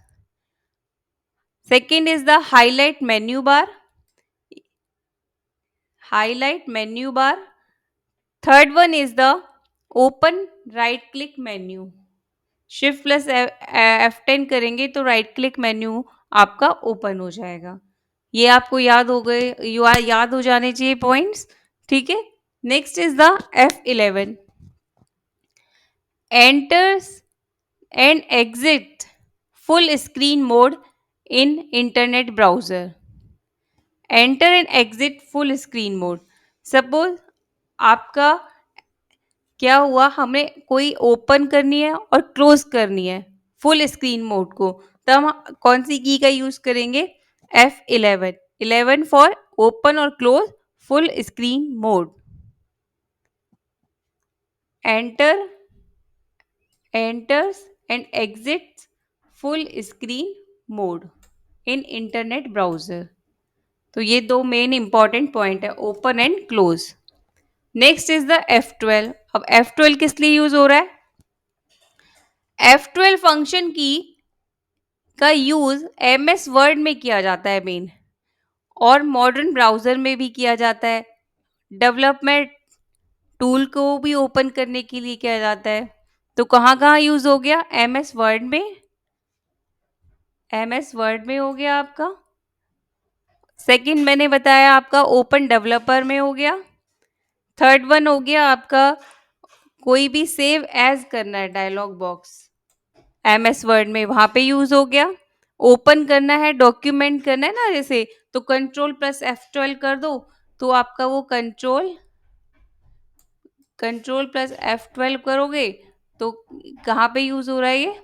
second is the highlight menu bar, third one is the open right click menu. Shift plus F10 करेंगे तो राइट क्लिक मेन्यू आपका ओपन हो जाएगा। ये आपको याद हो गए, याद हो जाने चाहिए पॉइंट्स। ठीक है। Next is the F11 enters and exit full screen mode in internet browser. Enter and exit full screen mode. Suppose आपका क्या हुआ, हमें कोई ओपन करनी है और क्लोज करनी है फुल स्क्रीन मोड को, तब हम कौन सी की का यूज करेंगे? F11, 11 फॉर ओपन और close full screen mode. Enter enters and exits full screen mode in internet browser. तो ये दो मेन इंपॉर्टेंट पॉइंट है, open and close. Next is the F12। अब F12 किस लिए यूज हो रहा है? F12 फंक्शन की का यूज MS वर्ड में किया जाता है मेन, और मॉडर्न ब्राउजर में भी किया जाता है। डेवलपमेंट टूल को भी ओपन करने के लिए किया जाता है। तो कहाँ कहाँ यूज हो गया? MS वर्ड में, MS वर्ड में हो गया आपका। सेकंड मैंने बताया आपका ओपन डेवलपर में हो गया। थर्ड वन हो गया आपका कोई भी सेव एज करना है डायलॉग बॉक्स, MS वर्ड में वहां पे यूज हो गया। ओपन करना है, डॉक्यूमेंट करना है ना जैसे, तो कंट्रोल प्लस F12 कर दो तो आपका वो कंट्रोल प्लस F12 करोगे तो कहाँ पे यूज हो रहा है ये?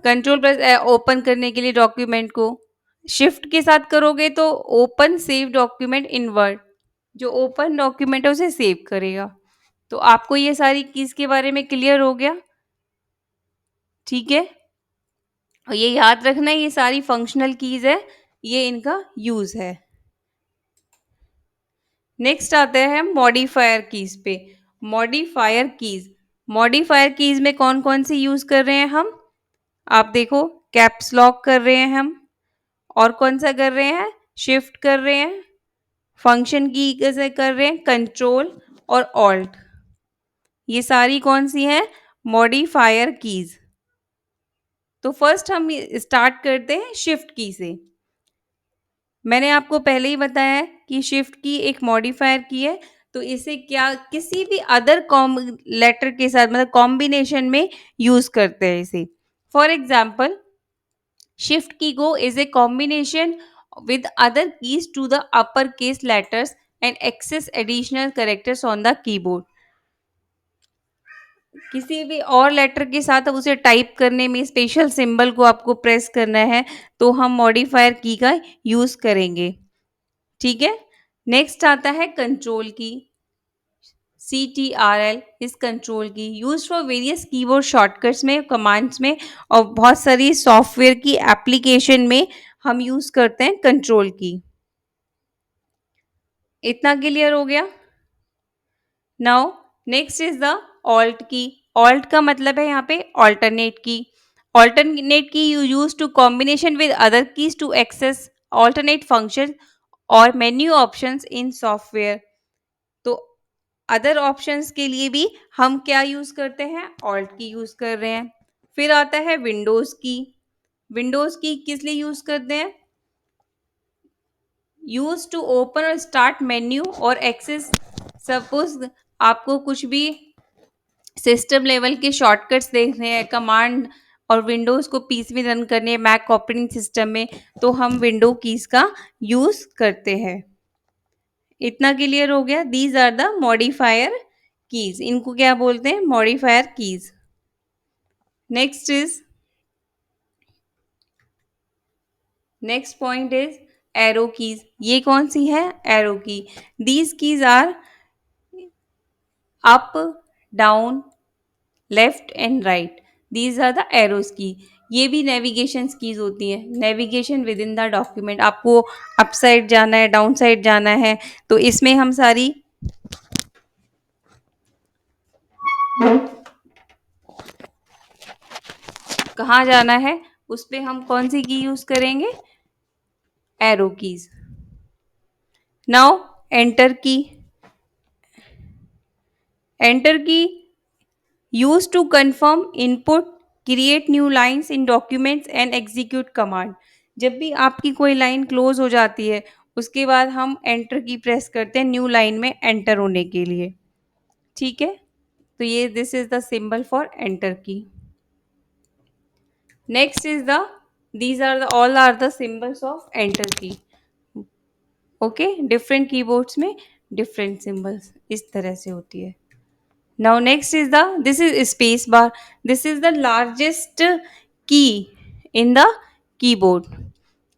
कंट्रोल प्लस ओपन करने के लिए डॉक्यूमेंट को। शिफ्ट के साथ करोगे तो open save document in word, जो ओपन डॉक्यूमेंट है उसे सेव करेगा। तो आपको ये सारी कीज के बारे में क्लियर हो गया? ठीक है। और ये याद रखना है, ये सारी फंक्शनल कीज है, ये इनका यूज है। नेक्स्ट आते हैं मॉडिफायर कीज पे। मॉडिफायर कीज में कौन कौन सी यूज कर रहे हैं हम? आप देखो, कैप्स लॉक कर रहे हैं हम, और कौन सा कर रहे हैं? शिफ्ट कर रहे हैं, फंक्शन की से कर रहे हैं कंट्रोल और ऑल्ट। ये सारी कौन सी हैं? Modifier keys. तो फर्स्ट हम स्टार्ट करते हैं शिफ्ट की से। मैंने आपको पहले ही बताया है कि शिफ्ट की एक मॉडिफायर की है, तो इसे क्या किसी भी अदर लेटर के साथ मतलब कॉम्बिनेशन में यूज करते हैं इसे। For example, shift key go is a combination with other keys to the uppercase letters and access additional characters on the keyboard। किसी भी और लेटर के साथ उसे टाइप करने में स्पेशल सिंबल को आपको प्रेस करना है तो हम मॉडिफायर की का यूज करेंगे। ठीक है। नेक्स्ट आता है कंट्रोल की। CTRL इस कंट्रोल की use for various keyboard shortcuts में, कमांड्स में, और बहुत सारी सॉफ्टवेयर की एप्लीकेशन में हम यूज करते हैं कंट्रोल की। इतना क्लियर हो गया? Now next is the alt key. Alt का मतलब है यहाँ पे alternate key. Alternate key you use to combination with other keys to access alternate function और मेन्यू ऑप्शंस इन सॉफ्टवेयर। तो अदर ऑप्शंस के लिए भी हम क्या यूज करते हैं? ऑल्ट की यूज कर रहे हैं। फिर आता है विंडोज की। विंडोज की किस लिए यूज करते हैं? यूज टू ओपन और स्टार्ट मेन्यू और एक्सेस सपोज आपको कुछ भी सिस्टम लेवल के शॉर्टकट्स देखने हैं, कमांड और विंडोज को पीस में रन करने हैं मैक ऑपरेटिंग सिस्टम में, तो हम विंडो कीज का यूज करते हैं। इतना क्लियर हो गया? These are the modifier keys, इनको क्या बोलते हैं? Modifier keys. Next is, next point is arrow keys. ये कौन सी है? Arrow key. These keys are up, down, left and right. These are the arrows key. ये भी नेविगेशन कीज होती हैं, navigation within the document. आपको up side जाना है, डाउन साइड जाना है, तो इसमें हम सारी कहाँ जाना है उस पे हम कौन सी की यूज करेंगे? Arrow keys. Now enter key. Enter key use to confirm input, create new lines in documents and execute command. जब भी आपकी कोई लाइन क्लोज हो जाती है, उसके बाद हम एंटर की प्रेस करते हैं न्यू लाइन में एंटर होने के लिए। ठीक है, तो ये this is the symbol for enter key. Next is the, these are the all are the symbols of enter key. Okay, different keyboards में डिफरेंट सिंबल्स इस तरह से होती है। Now next is the, this is space bar. This is the largest key in the keyboard.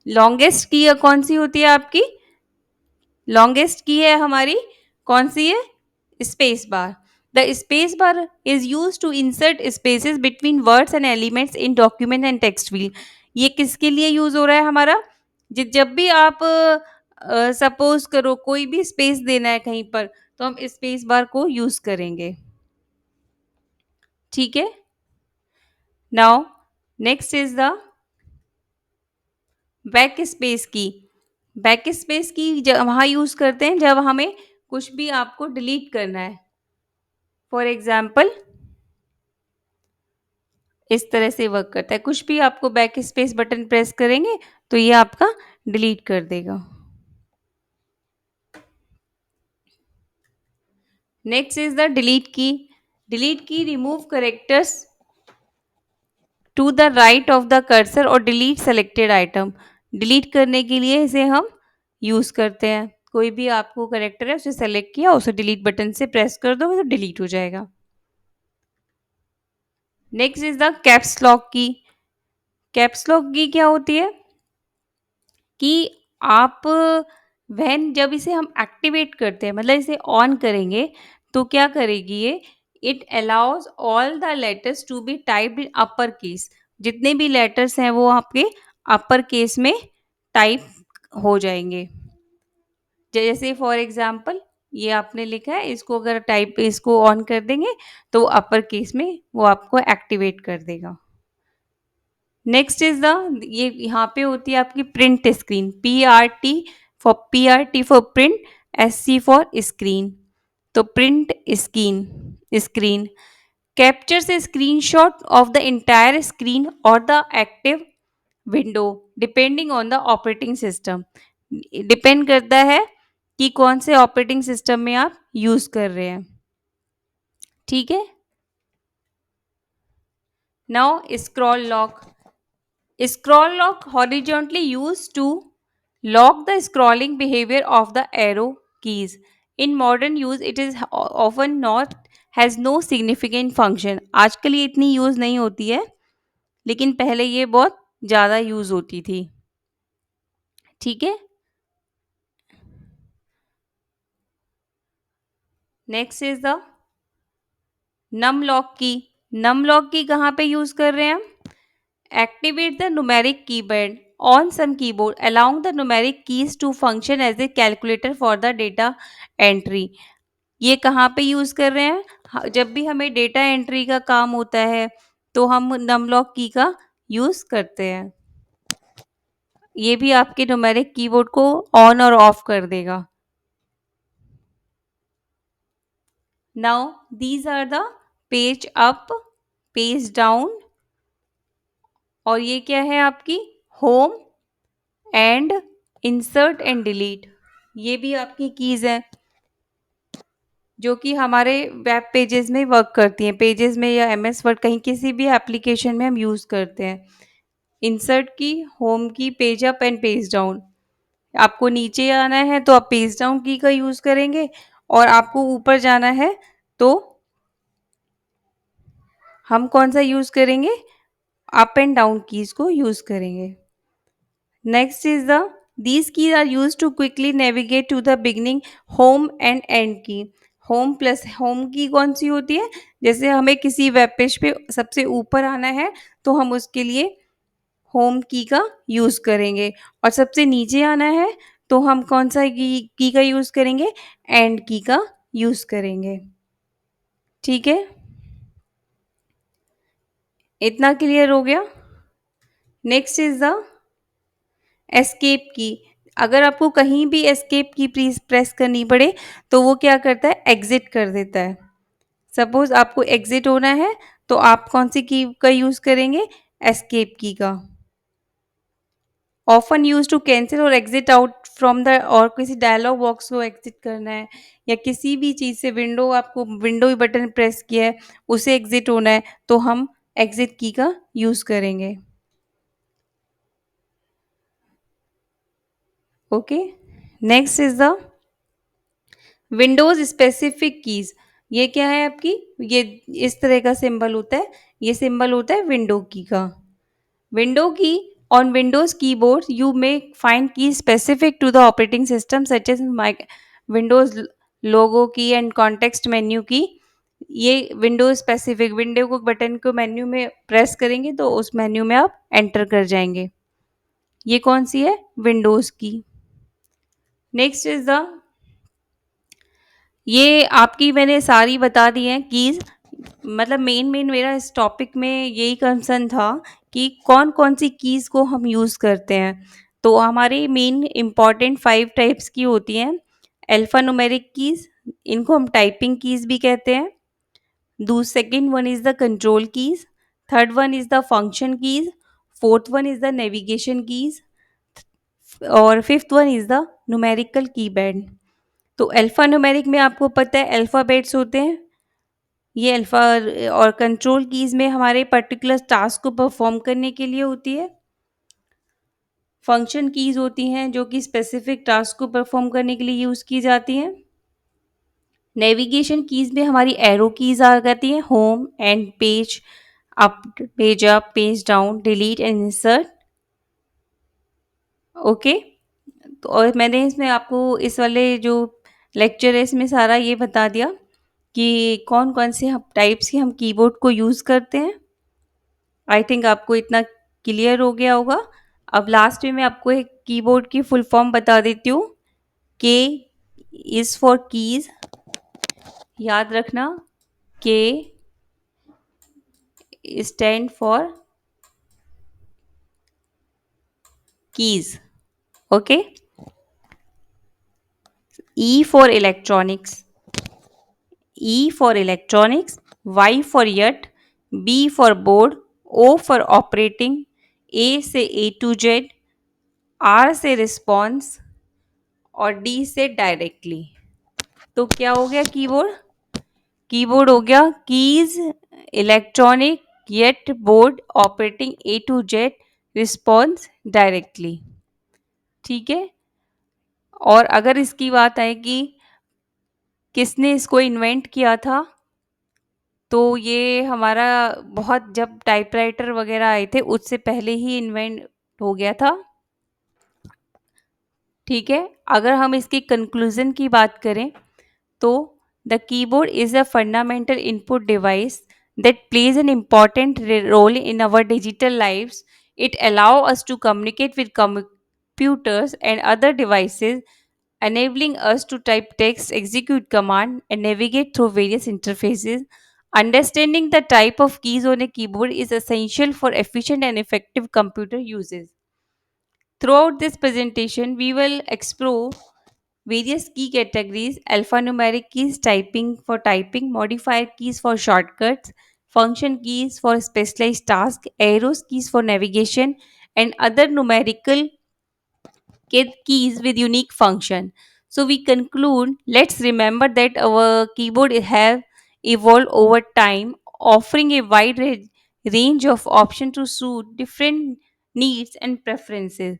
Longest key कौन सी होती है आपकी? लॉन्गेस्ट की है हमारी कौन सी है? Space bar. The space bar is use to insert spaces between words and elements in document and text field. ये किसके लिए यूज हो रहा है हमारा? जब भी आप सपोज करो कोई भी स्पेस देना है कहीं पर, तो हम स्पेस बार को यूज करेंगे। ठीक है, now next is the back space की। बैक स्पेस की वहाँ यूज करते हैं जब हमें कुछ भी आपको डिलीट करना है। फॉर एग्जाम्पल इस तरह से वर्क करता है, कुछ भी आपको बैक स्पेस बटन प्रेस करेंगे तो ये आपका डिलीट कर देगा। Next is the delete key. Delete key remove characters to the right of the cursor और डिलीट सेलेक्टेड आइटम। डिलीट करने के लिए इसे हम यूज करते हैं। कोई भी आपको करेक्टर है उसे सेलेक्ट किया, उसे डिलीट बटन से प्रेस कर दो तो डिलीट हो जाएगा। Next is the caps lock की। कैप्स लॉक की क्या होती है कि आप वहन जब इसे हम एक्टिवेट करते हैं, मतलब इसे ऑन करेंगे, तो क्या करेगी ये? It allows all the letters to be typed in upper case. जितने भी लेटर्स हैं वो आपके अपर केस में टाइप हो जाएंगे। जैसे फॉर एग्जाम्पल ये आपने लिखा है, इसको अगर टाइप इसको ऑन कर देंगे तो अपर केस में वो आपको एक्टिवेट कर देगा। नेक्स्ट इज द, ये यहाँ पे होती है आपकी print screen. P R T for print, SC for screen. तो print screen, screen captures a screenshot of the entire screen और the active window depending on the operating system. Depend करता है कि कौन से ऑपरेटिंग सिस्टम में आप use कर रहे हैं। ठीक है, now scroll lock. Scroll lock horizontally used to lock the scrolling behavior of the arrow keys. In modern use, it is often not has no significant function. आजकल ये इतनी यूज नहीं होती है, लेकिन पहले ये बहुत ज़्यादा यूज होती थी। ठीक है, next is the num lock key. Num lock की कहाँ पे यूज कर रहे हैं हम? Activate the numeric keypad on some keyboard, allowing the numeric keys to function as a calculator for the data entry. ये कहाँ पे यूज़ कर रहे हैं? जब भी हमें डेटा एंट्री का काम होता है तो हम नमलॉक की का यूज़ करते हैं। ये भी आपके न्यूमेरिक कीबोर्ड को ऑन और ऑफ कर देगा। Now these are the page up, page down, और ये क्या है आपकी home end insert and delete. ये भी आपकी कीज है। जो कि हमारे वेब पेजेस में वर्क करती हैं, पेजेस में या एमएस वर्ड कहीं किसी भी एप्लीकेशन में हम यूज़ करते हैं। इंसर्ट की, होम की, page up and page down. आपको नीचे आना है तो आप पेज डाउन की का यूज़ करेंगे, और आपको ऊपर जाना है तो हम कौन सा यूज़ करेंगे, अप एंड डाउन कीज़ को यूज़ करेंगे। Next is the these keys are use to quickly navigate to the beginning, home and end key. Home plus home key कौन सी होती है, जैसे हमें किसी वेब पेज पे सबसे ऊपर आना है तो हम उसके लिए होम की का यूज़ करेंगे, और सबसे नीचे आना है तो हम कौन सा की का यूज़ करेंगे, एंड की का यूज़ करेंगे। ठीक है, इतना क्लियर हो गया। नेक्स्ट इज द एस्केप की। अगर आपको कहीं भी एस्केप की प्रेस करनी पड़े तो वो क्या करता है, एग्जिट कर देता है। सपोज आपको एग्जिट होना है तो आप कौन सी की का यूज़ करेंगे, एस्केप की का। ऑफन यूज टू कैंसिल और एग्जिट आउट फ्रॉम द, और किसी डायलॉग बॉक्स को एग्जिट करना है, या किसी भी चीज़ से विंडो, आपको विंडो बटन प्रेस किया है उसे एग्जिट होना है तो हम एग्जिट की का यूज़ करेंगे। Okay, next is the Windows specific keys. ये क्या है आपकी, ये इस तरह का सिंबल होता है, ये सिंबल होता है विंडो की का। Window key, on windows keyboard you may find key specific to the operating system such as mike, windows logo key and context menu key. ये विंडोज स्पेसिफिक, विंडो को बटन को मेन्यू में press करेंगे तो उस menu में आप enter कर जाएंगे। ये कौन सी है, विंडोज की। नेक्स्ट इज द, ये आपकी मैंने सारी बता दी हैं कीज़। मतलब मेन मेन मेरा इस टॉपिक में यही कंसर्न था कि कौन कौन सी कीज़ को हम यूज़ करते हैं। तो हमारे मेन इम्पॉर्टेंट 5 टाइप्स की होती हैं। अल्फ़ा न्यूमेरिक कीज़, इनको हम टाइपिंग कीज़ भी कहते हैं। Second one is the control keys, third one is the function keys, fourth one is the navigation keys, और fifth one is the numerical keypad. तो अल्फ़ा न्यूमेरिक में आपको पता है अल्फ़ाबेट्स होते हैं, ये अल्फ़ा, और कंट्रोल कीज़ में हमारे पर्टिकुलर टास्क को परफॉर्म करने के लिए होती है। फंक्शन कीज़ होती हैं जो कि स्पेसिफिक टास्क को परफॉर्म करने के लिए यूज़ की जाती हैं। नेविगेशन कीज़ में हमारी एरो कीज़ आ जाती हैं, home and page up, page up, page down, delete and insert. Okay, तो और मैंने इसमें आपको इस वाले जो लेक्चर है इसमें सारा ये बता दिया कि कौन कौन से हम टाइप्स के हम कीबोर्ड को यूज़ करते हैं। आई थिंक आपको इतना क्लियर हो गया होगा। अब लास्ट में मैं आपको एक कीबोर्ड की फुल फॉर्म बता देती हूँ। के इज़ फॉर कीज़, याद रखना, के stand for keys. Okay, E for electronics, E for electronics, Y for yet, B for board, O for operating, A से A to Z, R से response, और D से डायरेक्टली। तो क्या हो गया कीबोर्ड, कीबोर्ड हो गया keys, electronic, yet, board, operating, A to Z, response, directly. ठीक है, और अगर इसकी बात आए कि किसने इसको इन्वेंट किया था, तो ये हमारा बहुत, जब टाइपराइटर वगैरह आए थे उससे पहले ही इन्वेंट हो गया था। ठीक है, अगर हम इसकी कंक्लूजन की बात करें तो the keyboard is a fundamental input device that plays an important role in our digital lives. It allows us to communicate with computers and other devices, enabling us to type text, execute command, and navigate through various interfaces. Understanding the type of keys on a keyboard is essential for efficient and effective computer uses. Throughout this presentation, we will explore various key categories: alphanumeric keys, typing for typing, modifier keys for shortcuts, function keys for specialized tasks, arrows keys for navigation, and other numerical keys with unique function. So we conclude, let's remember that our keyboard have evolved over time, offering a wide range of options to suit different needs and preferences.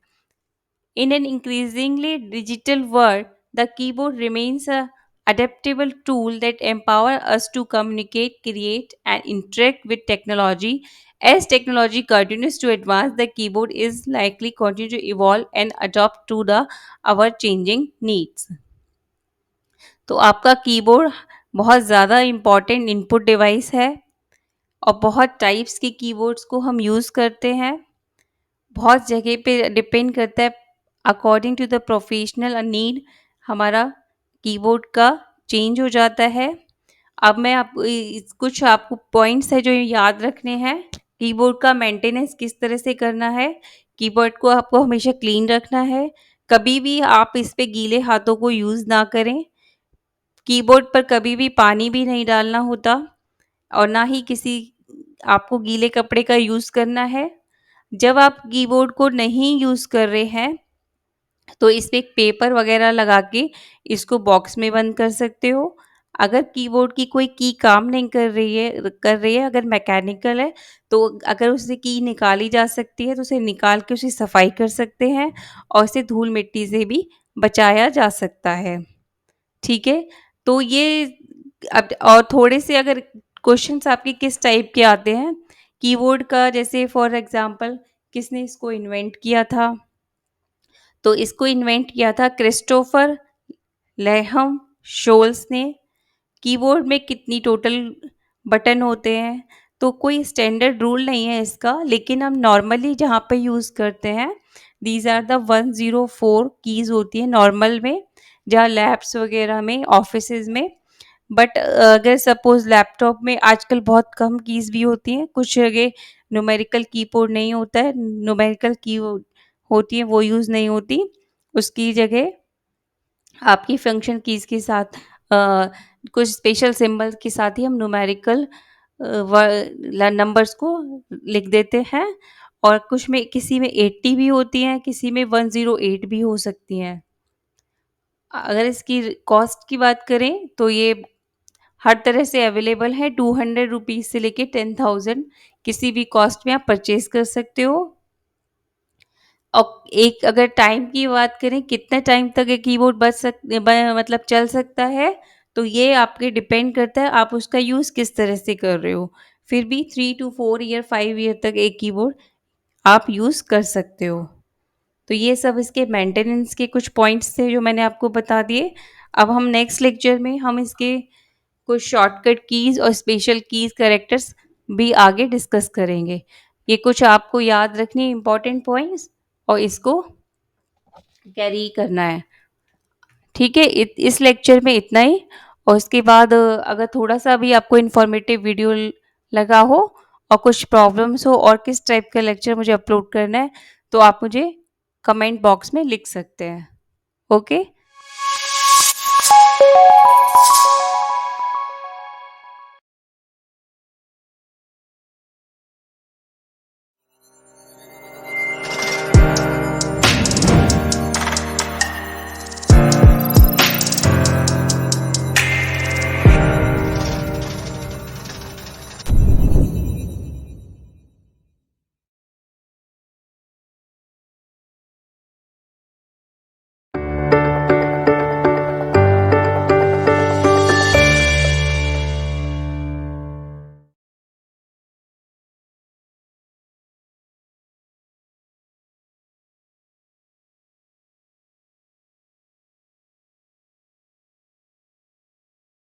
In an increasingly digital world, the keyboard remains a adaptable tool that empowers us to communicate, create, and interact with technology. As technology continues to advance, the keyboard is likely continue to evolve and adapt to the our changing needs. तो आपका keyboard बहुत ज़्यादा important input device है और बहुत types के keyboards को हम यूज़ करते हैं। बहुत जगह पे डिपेंड करता है, according to the professional need हमारा कीबोर्ड का चेंज हो जाता है। अब मैं आप कुछ आपको पॉइंट्स है जो याद रखने हैं। कीबोर्ड का मेंटेनेंस किस तरह से करना है। कीबोर्ड को आपको हमेशा क्लीन रखना है। कभी भी आप इस पे गीले हाथों को यूज़ ना करें। कीबोर्ड पर कभी भी पानी भी नहीं डालना होता और ना ही किसी आपको गीले कपड़े का यूज़ करना है। जब आप कीबोर्ड को नहीं यूज़ कर रहे हैं, तो इस पे एक पेपर वगैरह लगा के इसको बॉक्स में बंद कर सकते हो। अगर कीबोर्ड की कोई की काम नहीं कर रही है, अगर मैकेनिकल है, तो अगर उससे की निकाली जा सकती है, तो उसे निकाल के उसकी सफाई कर सकते हैं और इसे धूल-मिट्टी से भी बचाया जा सकता है। ठीक है? तो ये अब और थोड़े से अगर क्वेश्चंस आपके किस टाइप के आते हैं, कीबोर्ड का जैसे फॉर एग्ज़ाम्पल किसने इसको इन्वेंट किया था? तो इसको इन्वेंट किया था क्रिस्टोफर लेहम शोल्स ने। कीबोर्ड में कितनी टोटल बटन होते हैं? तो कोई स्टैंडर्ड रूल नहीं है इसका, लेकिन हम नॉर्मली जहाँ पे यूज़ करते हैं, दीज़ आर द 104 कीज़ होती हैं नॉर्मल में, जहाँ लैब्स वगैरह में, ऑफिसेज़ में। बट अगर सपोज़ लैपटॉप में आजकल बहुत कम कीज़ भी होती हैं, कुछ जगह न्यूमेरिकल कीबोर्ड नहीं होता है, न्यूमेरिकल की होती है वो यूज़ नहीं होती, उसकी जगह आपकी फंक्शन कीज़ के साथ कुछ स्पेशल सिंबल के साथ ही हम न्यूमेरिकल नंबर्स को लिख देते हैं। और कुछ में किसी में 80 भी होती हैं, किसी में 108 भी हो सकती हैं। अगर इसकी कॉस्ट की बात करें तो ये हर तरह से अवेलेबल है, 200 रुपीज़ से लेके 10,000 किसी भी कॉस्ट में आप परचेज कर सकते हो। और एक अगर टाइम की बात करें, कितने टाइम तक ये कीबोर्ड मतलब चल सकता है, तो ये आपके डिपेंड करता है आप उसका यूज़ किस तरह से कर रहे हो। फिर भी 3 टू 4 ईयर 5 ईयर तक एक कीबोर्ड आप यूज़ कर सकते हो। तो ये सब इसके मेंटेनेंस के कुछ पॉइंट्स थे जो मैंने आपको बता दिए। अब हम नेक्स्ट लेक्चर में हम इसके कुछ शॉर्टकट कीज़ और स्पेशल कीज़ कैरेक्टर्स भी आगे डिस्कस करेंगे। ये कुछ आपको याद रखनी इम्पोर्टेंट पॉइंट्स और इसको कैरी करना है। ठीक है? इस लेक्चर में इतना ही। और उसके बाद अगर थोड़ा-सा भी आपको इन्फॉर्मेटिव वीडियो लगा हो और कुछ प्रॉब्लम्स हो और किस टाइप का लेक्चर मुझे अपलोड करना है, तो आप मुझे कमेंट बॉक्स में लिख सकते हैं। ओके?